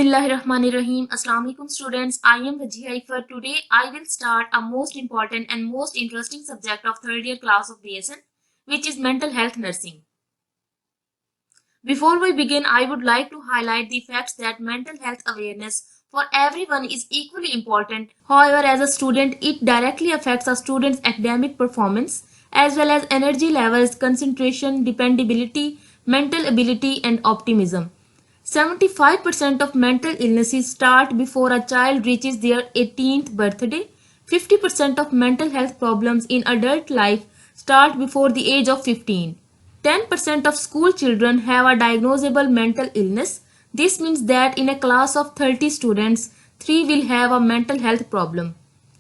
Bismillahirrahmanirrahim. Assalamu alaikum students. I am Vajiha. Today I will start a most important and most interesting subject of third year class of BSN, which is mental health nursing. Before we begin, I would like to highlight the facts that mental health awareness for everyone is equally important. However, as a student, it directly affects a student's academic performance as well as energy levels, concentration, dependability, mental ability, and optimism. 75% of mental illnesses start before a child reaches their 18th birthday. 50% of mental health problems in adult life start before the age of 15. 10% of school children have a diagnosable mental illness. This means that in a class of 30 students, 3 will have a mental health problem.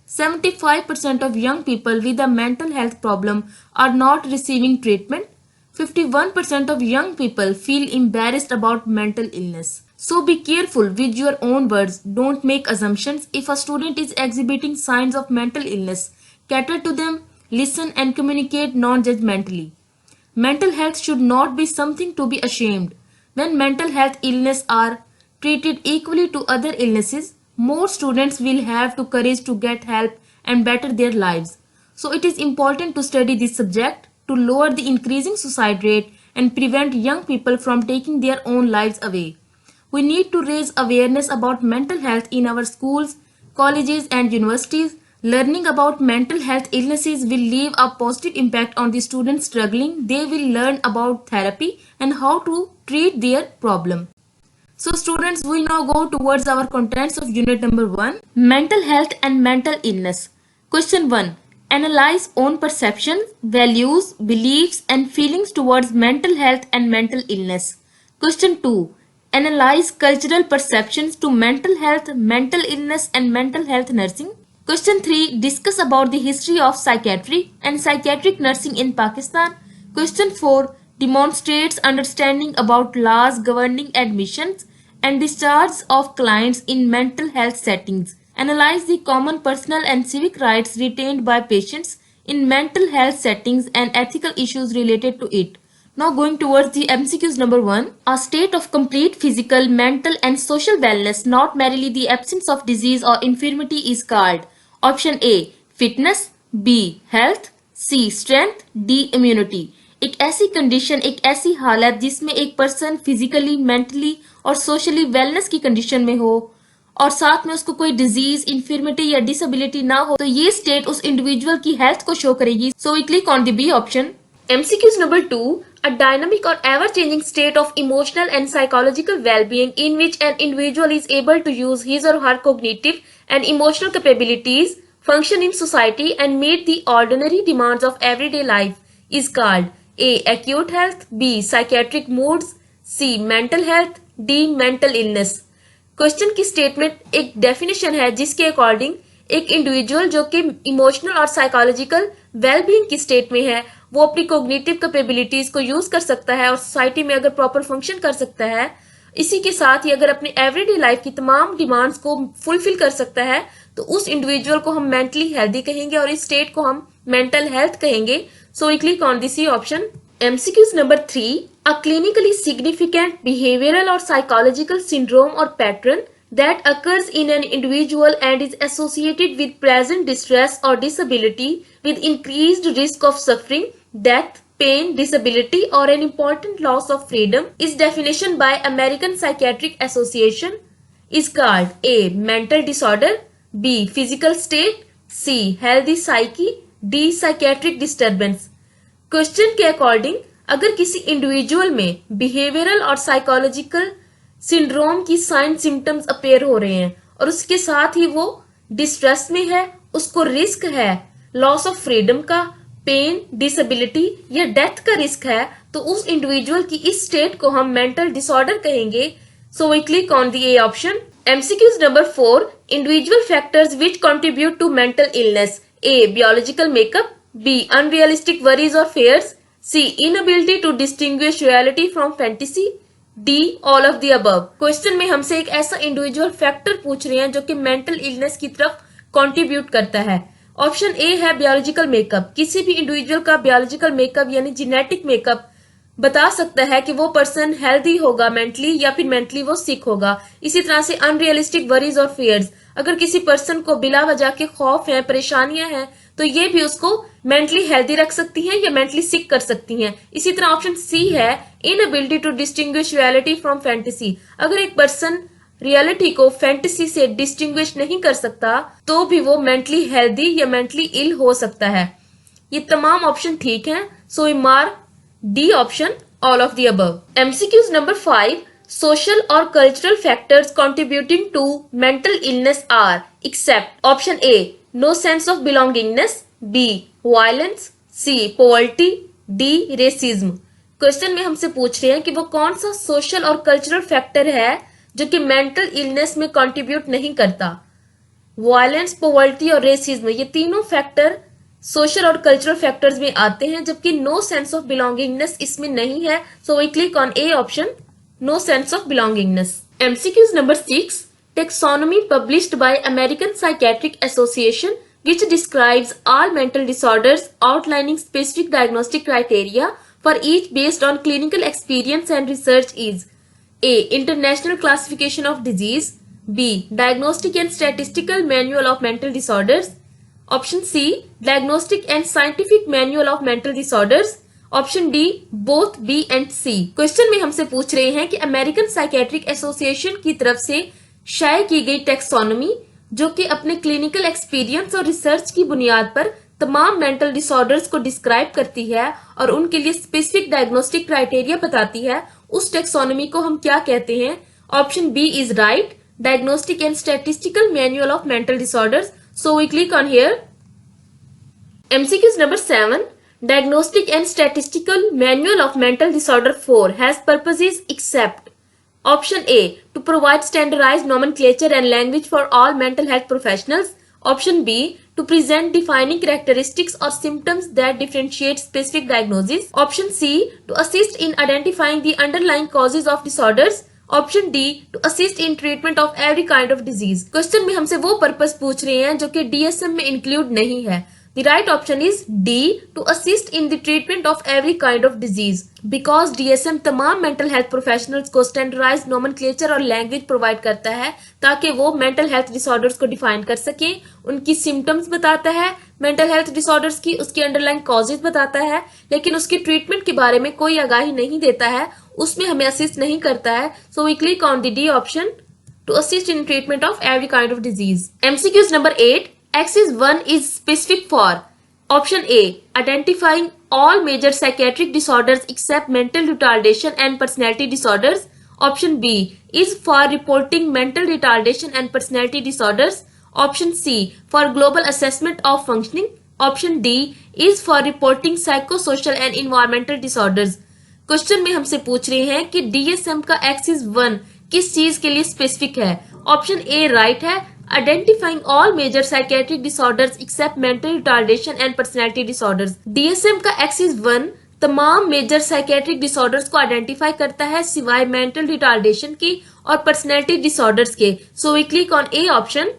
75% of young people with a mental health problem are not receiving treatment. 51% of young people feel embarrassed about mental illness. So be careful with your own words. Don't make assumptions. If a student is exhibiting signs of mental illness, cater to them, listen and communicate non-judgmentally. Mental health should not be something to be ashamed. When mental health illness are treated equally to other illnesses, more students will have the courage to get help and better their lives. So it is important to study this subject to lower the increasing suicide rate and prevent young people from taking their own lives away. We need to raise awareness about mental health in our schools, colleges and universities. Learning about mental health illnesses will leave a positive impact on the students struggling. They will learn about therapy and how to treat their problem. So students, we now go towards our contents of unit number 1, mental health and mental illness. Question 1. Analyze own perceptions, values, beliefs and feelings towards mental health and mental illness. Question 2. Analyze cultural perceptions to mental health, mental illness and mental health nursing. Question 3. Discuss about the history of psychiatry and psychiatric nursing in Pakistan. Question 4. Demonstrates understanding about laws governing admissions and discharge of clients in mental health settings. Analyze the common personal and civic rights retained by patients in mental health settings and ethical issues related to it. Now going towards the MCQs number 1. A state of complete physical, mental and social wellness, not merely the absence of disease or infirmity, is called. Option A. Fitness, B. Health, C. Strength, D. Immunity. एक ऐसी condition, एक ऐसी हालत जिसमें एक person physically, mentally और socially wellness की condition में हो और साथ में उसको कोई डिजीज, इंफर्मिटी या डिसेबिलिटी ना हो, तो ये स्टेट उस इंडिविजुअल की हेल्थ को शो करेगी. So we click on the B option. MCQs number 2. A dynamic or ever-changing state of emotional and psychological well-being in which an individual is able to use his or her cognitive and emotional capabilities, function in society and meet the ordinary demands of everyday life is called A. Acute health, B. Psychiatric moods, C. Mental health, D. Mental illness. Question की statement एक definition है जिसके according एक individual जो कि emotional और psychological wellbeing की state में है, वो अपनी कोग्निटिव कैपेबिलिटीज को यूज कर सकता है और सोसाइटी में अगर प्रॉपर फंक्शन कर सकता है, इसी के साथ ही अगर अपने एवरीडे लाइफ की तमाम डिमांड्स को फुलफिल कर सकता है, तो उस इंडिविजुअल को हम मेंटली हेल्दी कहेंगे और इस स्टेट को हम मेंटल हेल्थ कहेंगे. So we click on this option. MCQs number 3. A clinically significant behavioral or psychological syndrome or pattern that occurs in an individual and is associated with present distress or disability with increased risk of suffering, death, pain, disability or an important loss of freedom is definition by American Psychiatric Association is called A. Mental disorder, B. Physical state, C. Healthy psyche, D. Psychiatric disturbance. Question के according अगर किसी individual में behavioural और psychological syndrome की sign symptoms appear हो रहे हैं और उसके साथ ही वो डिस्ट्रेस में है, उसको रिस्क है लॉस ऑफ फ्रीडम का, पेन, डिसेबिलिटी या डेथ का रिस्क है, तो उस इंडिविजुअल की इस स्टेट को हम मेंटल डिसऑर्डर कहेंगे. So we click on the A option. MCQs number 4. Individual factors which contribute to mental illness. A. Biological makeup, B. Unrealistic worries or fears, C. Inability to distinguish reality from fantasy, D. All of the above. Question में हमसे एक ऐसा individual factor पूछ रहे हैं जो कि mental illness की तरफ कंट्रीब्यूट करता है. ऑप्शन ए है बायोलॉजिकल मेकअप. किसी भी इंडिविजुअल का बायोलॉजिकल मेकअप यानी जेनेटिक मेकअप बता सकता है कि वो पर्सन हेल्दी होगा मेंटली या फिर मेंटली वो सिक होगा। इसी तरह से अनरियलिस्टिक वरीज और फियर्स, अगर किसी पर्सन को बिला वजह के खौफ है, परेशानियां हैं, तो ये भी उसको मेंटली हेल्दी रख सकती हैं या मेंटली सिक कर सकती हैं। इसी तरह ऑप्शन सी है inability to distinguish reality from fantasy, अगर एक पर्सन रियलिटी को फैंटेसी से डिस्टिंग्विश नहीं कर सकता तो भी वो मेंटली हेल्दी या मेंटली इल हो सकता है। ये तमाम ऑप्शन ठीक हैं, so we mark D option all of the above. MCQs number 5, social or cultural factors contributing to mental illness are except option A no sense of belongingness, B violence, C poverty, D racism। Question में हमसे पूछ रहे हैं कि वो कौन सा social और कल्चरल फैक्टर है जो कि मेंटल इलनेस में कंट्रीब्यूट नहीं करता। वायलेंस, पॉवर्टी और रेसिज्म, ये तीनों फैक्टर सोशल और कल्चरल फैक्टर्स में आते हैं, जबकि नो सेंस ऑफ बिलोंगिंगनेस इसमें नहीं है। So we click on A option, no sense of belongingness। MCQs number 6, taxonomy published by American Psychiatric Association which describes all mental disorders, outlining specific diagnostic criteria for each based on clinical experience and research is A. International Classification of Disease, B. Diagnostic and Statistical Manual of Mental Disorders, option C. Diagnostic and Scientific Manual of Mental Disorders, option D both B and C. Question में हमसे पूछ रहे हैं कि American psychiatric association की तरफ से शाये की गई टेक्सोनॉमी जो कि अपने क्लिनिकल एक्सपीरियंस और रिसर्च की बुनियाद पर तमाम मेंटल डिसऑर्डर्स को डिस्क्राइब करती है और उनके लिए स्पेसिफिक डायग्नोस्टिक क्राइटेरिया बताती है, उस टेक्सोनॉमी को हम क्या कहते हैं। Option B is right, diagnostic and statistical manual of mental disorders. So we click on here. MCQs number 7, Diagnostic and Statistical Manual of Mental Disorder 4 has purposes except option A to provide standardized nomenclature and language for all mental health professionals, option B to present defining characteristics or symptoms that differentiate specific diagnoses, option C to assist in identifying the underlying causes of disorders, option D to assist in treatment of every kind of disease. Question में हमसे वो purpose पूछ रहे हैं जो कि DSM में include नहीं है। The right option is D to assist in the treatment of every kind of disease because DSM तमाम mental health professionals को standardized nomenclature और language provide करता है ताकि वो mental health disorders को define कर सके, उनकी symptoms बताता है mental health disorders की, उसकी underlying causes बताता है, लेकिन उसकी treatment के बारे में कोई आगाही नहीं देता है, उसमें हमें assist नहीं करता है। So we click on the D option to assist in treatment of every kind of disease। MCQs number 8, Axis 1 is specific for option A identifying all major psychiatric disorders except mental retardation and personality disorders, option B is for reporting mental retardation and personality disorders, option C for global assessment of functioning, option D is for reporting psychosocial and environmental disorders। Question में हमसे पूछ रहे हैं कि DSM का axis 1 किस चीज के लिए स्पेसिफिक है। ऑप्शन ए राइट है, identifying all major psychiatric disorders except mental retardation and personality disorders. DSM का एक्सिस 1 तमाम मेजर साइकेट्रिक डिसऑर्डर्स को आइडेंटिफाई करता है सिवाय मेंटल रिटार्डेशन की और पर्सनैलिटी डिसऑर्डर्स के। So we click on A option.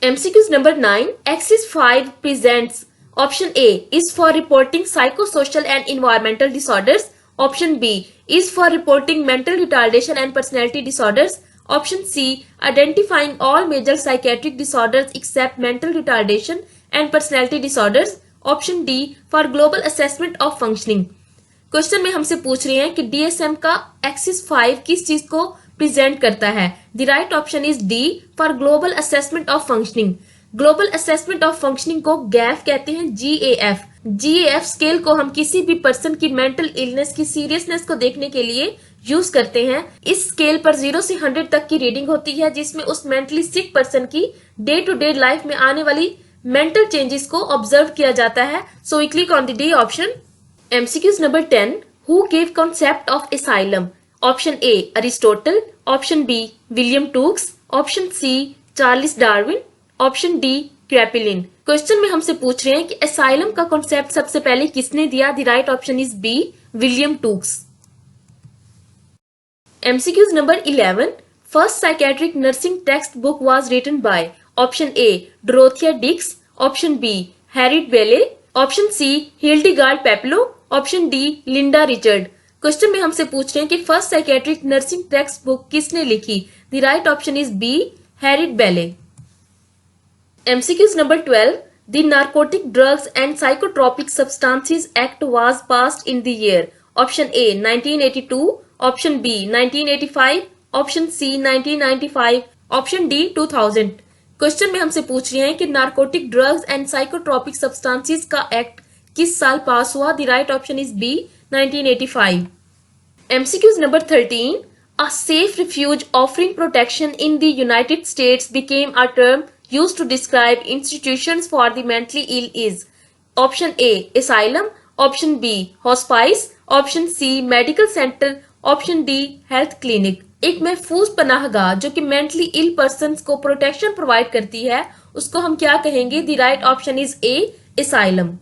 MCQs number 9, axis 5 presents option A is for reporting psychosocial and environmental disorders, option B is for reporting mental retardation and personality disorders, option C identifying all major psychiatric disorders except mental retardation and personality disorders, option D for global assessment of functioning। Question में हमसे पूछ रहे हैं कि DSM का axis 5 किस चीज को प्रेजेंट करता है। The right option is D for global assessment of functioning. Global assessment of functioning को गैफ कहते हैं, GAF। GAF स्केल को हम किसी भी पर्सन की मेंटल इलनेस की सीरियसनेस को देखने के लिए यूज करते हैं। इस स्केल पर 0 से 100 तक की रीडिंग होती है जिसमें उस मेंटली सिक पर्सन की डे टू डे लाइफ में आने वाली मेंटल चेंजेस को ऑब्जर्व किया जाता है। So we click on the D option. MCQs number 10, who gave concept of asylum. Option A Aristotle, option B William Tukes, option C Charles Darwin, option D Kraepelin. Question में हमसे पूछ रहे हैं कि एसाइलम का कॉन्सेप्ट सबसे पहले किसने दिया। The right option is B William Tukes. MCQs number 11, first psychiatric nursing textbook was written by option A Dorothea Dix, option B Harriet Bailey, option C Hildegard Peplow, option D Linda Richard. Question में हमसे पूछ रहे हैं कि first psychiatric nursing text book किसने लिखी? The right option is B Harriet Bailey. MCQs number 12. The Narcotic Drugs and Psychotropic Substances Act was passed in the year. Option A 1982, option B 1985, option C 1995, option D 2000. Question में हमसे पूछ रहे हैं कि narcotic drugs and psychotropic substances का act किस साल pass हुआ? The right option is B 1985. MCQs number 13. A safe refuge offering protection in the United States became a term used to describe institutions for the mentally ill is option A asylum, option B hospice, option C medical center, option D health clinic. एक महफूज पनाहगाह जो कि mentally ill persons को protection provide करती है उसको हम क्या कहेंगे? The right option is a asylum.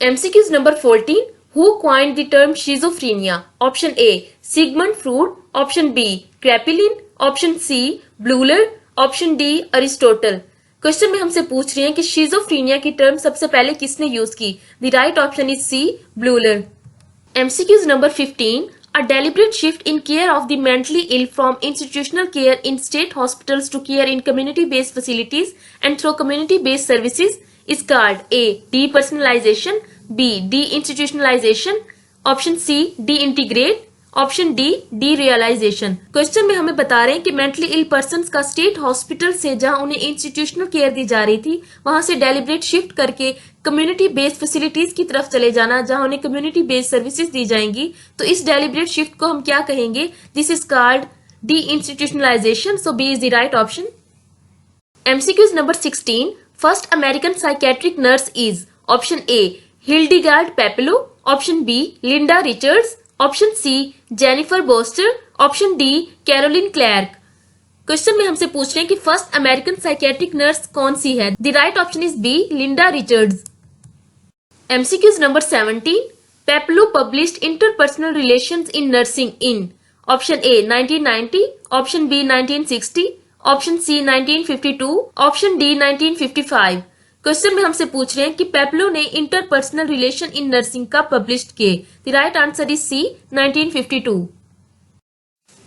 MCQs number 14. Who coined the term schizophrenia? Option A Sigmund Freud, option B Kraepelin, option C Bleuler, option D Aristotle. Question में हमसे पूछ रहे हैं कि शिजोफ्रीनिया की टर्म सबसे पहले किसने यूज की? The right option is C Bleuler. MCQs number 15. A deliberate shift in care of the mentally ill from institutional care in state hospitals to care in community-based facilities and through community-based services is called A depersonalization, B deinstitutionalization, option C deintegrate, option D derealization. Question में हमें बता रहे हैं कि mentally ill persons का state hospital से जहां उन्हें इंस्टीट्यूशनल केयर दी जा रही थी वहां से डेलिब्रेट शिफ्ट करके कम्युनिटी बेस्ड फैसिलिटीज की तरफ चले जाना जहां उन्हें कम्युनिटी बेस्ड सर्विसेज दी जाएंगी। तो इस डेलिब्रेट शिफ्ट को हम क्या कहेंगे? This is called deinstitutionalisation. So B is the right option. MCQs number 16. First American psychiatric nurse is option A Hildegard Peplow, option B Linda Richards, option C Jennifer Boster, option D Caroline Clarke. Question में हमसे पूछ रहे हैं कि first American psychiatric nurse कौन सी है? The right option is B Linda Richards. MCQs number 17. Peplow published interpersonal relations in nursing in option A 1990, option B 1960, option C 1952, option D 1955. Question में हमसे पूछ रहे हैं कि पेप्लो ने इंटरपर्सनल रिलेशन इन नर्सिंग का पब्लिश किए। The right answer is C 1952.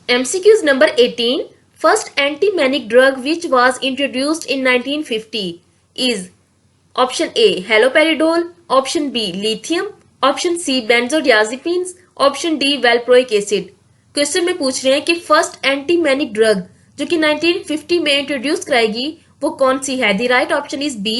MCQs number 18. First anti-manic drug which was introduced in 1950 is option A haloperidol, option B lithium, option C benzodiazepines, option D valproic acid. Question में पूछ रहे हैं कि first anti manic drug जो कि 1950 में introduce कराएगी वो कौन सी है? The right option is B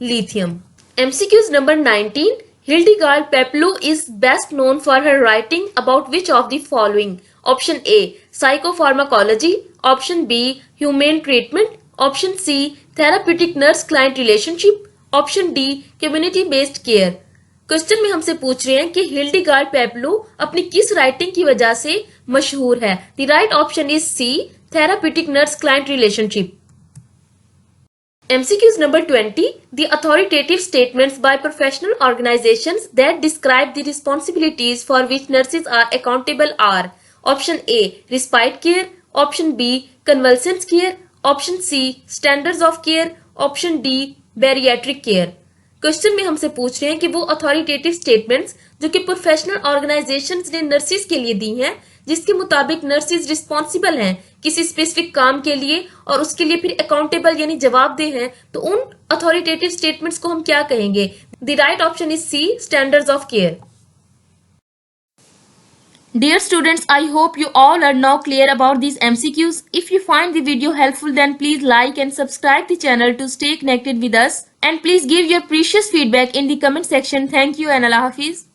lithium. MCQs number 19. Hildegard Peplow is best known for her writing about which of the following? Option A psychopharmacology, option B humane treatment, option C therapeutic nurse client relationship, option D community based care. Question में हमसे पूछ रहे हैं कि Hildegard पेप्लो अपनी किस writing की वजह से मशहूर है? The right option is C therapeutic nurse client relationship. MCQs number 20. The authoritative statements by professional organizations that describe the responsibilities for which nurses are accountable are option A respite care, option B convulsions care, option C standards of care, option D bariatric care. Question में हमसे पूछ रहे हैं कि वो authoritative statements जो कि professional organisations ने नर्सिस के लिए दी हैं जिसके मुताबिक नर्सिस रिस्पॉन्सिबल हैं किसी स्पेसिफिक काम के लिए और उसके लिए फिर अकाउंटेबल यानी जवाबदेह हैं, तो उन अथॉरिटेटिव स्टेटमेंट्स को हम क्या कहेंगे? The right option is C standards of care. Dear students, I hope you all are now clear about these MCQs. If you find the video helpful, then please like and subscribe the channel to stay connected with us. And please give your precious feedback in the comment section. Thank you and Allah Hafiz.